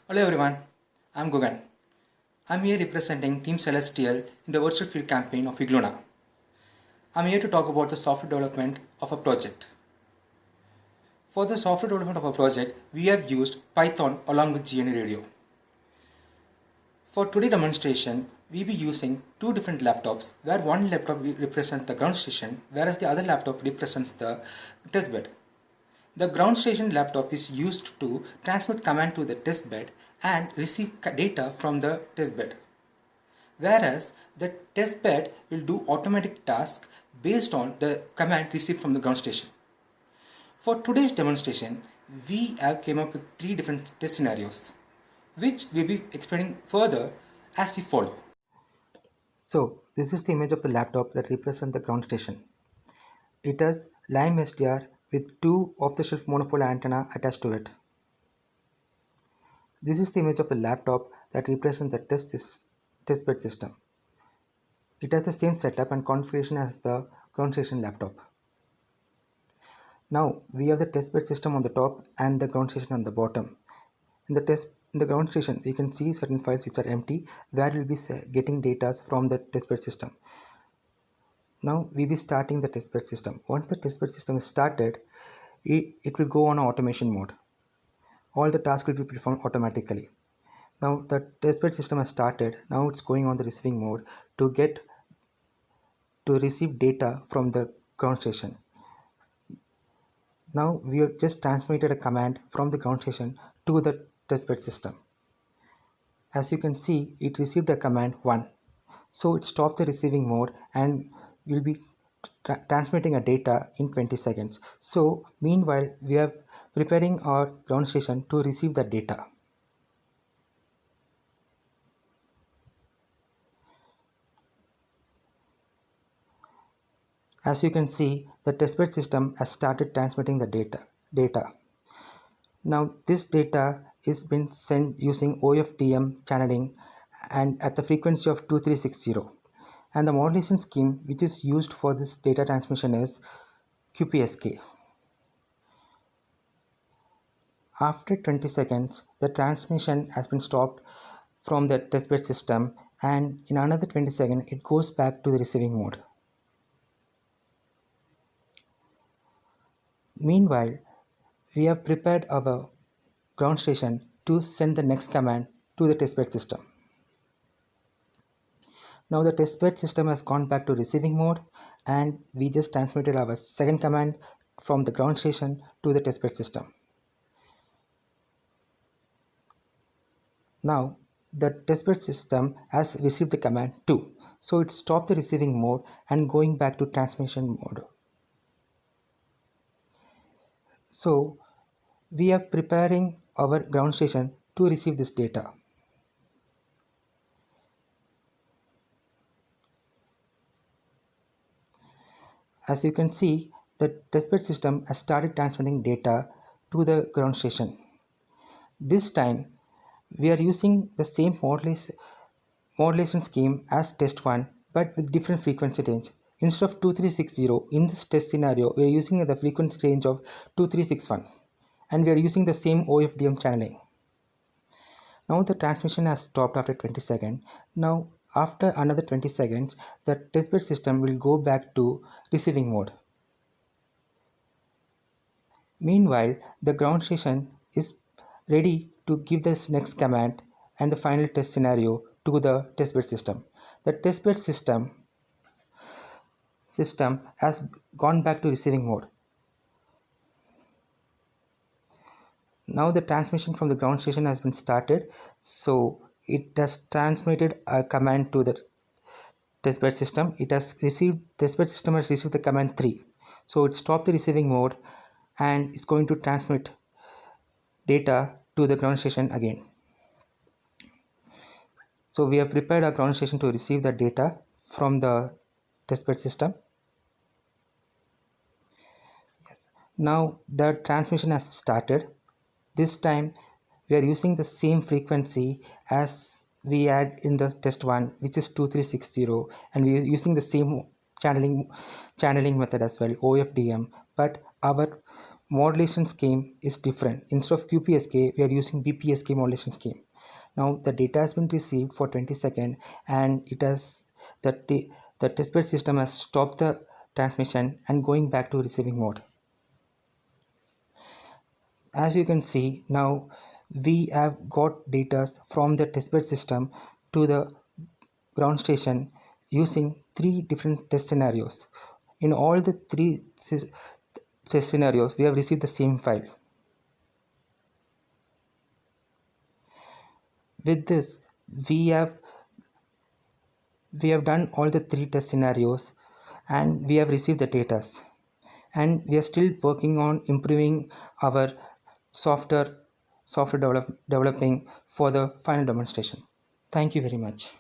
Hello everyone, I'm Gugan. I'm here representing Team Celestial in the virtual field campaign of IGLUNA. I'm here to talk about the software development of a project. For the software development of a project, we have used Python along with GNA Radio. For today's demonstration, we'll be using two different laptops where one laptop represents the ground station whereas the other laptop represents the testbed. The ground station laptop is used to transmit command to the testbed and receive data from the testbed. Whereas the testbed will do automatic tasks based on the command received from the ground station. For today's demonstration, we have came up with three different test scenarios, which we'll be explaining further as we follow. So, this is the image of the laptop that represents the ground station. It has Lime SDR with two off-the-shelf monopole antenna attached to it. This is the image of the laptop that represents the testbed system. It has the same setup and configuration as the ground station laptop. Now we have the testbed system on the top and the ground station on the bottom. In the ground station, we can see certain files which are empty where we'll be getting data from the testbed system. Now we'll be starting the testbed system. Once the testbed system is started, it will go on automation mode. All the tasks will be performed automatically. Now the testbed system has started. Now it's going on the receiving mode to receive data from the ground station. Now we have just transmitted a command from the ground station to the testbed system. As you can see, it received a command 1. So it stopped the receiving mode and will be transmitting a data in 20 seconds. So meanwhile, we are preparing our ground station to receive the data. As you can see, the testbed system has started transmitting the data. Now this data is been sent using OFDM channeling and at the frequency of 2360. And the modulation scheme which is used for this data transmission is QPSK. After 20 seconds, the transmission has been stopped from the testbed system, and in another 20 seconds, it goes back to the receiving mode. Meanwhile, we have prepared our ground station to send the next command to the testbed system. Now the testbed system has gone back to receiving mode and we just transmitted our second command from the ground station to the testbed system. Now the testbed system has received the command 2. So it stopped the receiving mode and going back to transmission mode. So we are preparing our ground station to receive this data. As you can see, the testbed system has started transmitting data to the ground station. This time, we are using the same modulation scheme as test 1 but with different frequency range. Instead of 2360, in this test scenario, we are using the frequency range of 2361 and we are using the same OFDM channeling. Now the transmission has stopped after 20 seconds. Now after another 20 seconds, the testbed system will go back to receiving mode. Meanwhile, the ground station is ready to give this next command and the final test scenario to the testbed system. The testbed system has gone back to receiving mode. Now the transmission from the ground station has been started, so it has transmitted a command to the testbed system. Testbed system has received the command 3. So it stopped the receiving mode and is going to transmit data to the ground station again. So we have prepared our ground station to receive the data from the testbed system. Yes. Now the transmission has started. This time we are using the same frequency as we had in the test 1, which is 2360, and we are using the same channeling method as well, OFDM, but our modulation scheme is different. Instead of QPSK, we are using BPSK modulation scheme. Now the data has been received for 20 seconds and it has the testbed system has stopped the transmission and going back to receiving mode. As you can see, now we have got data from the testbed system to the ground station using 3 different test scenarios. In all the 3 test scenarios, we have received the same file. With this, we have done all the 3 test scenarios and we have received the data, and we are still working on improving our software developing for the final demonstration. Thank you very much.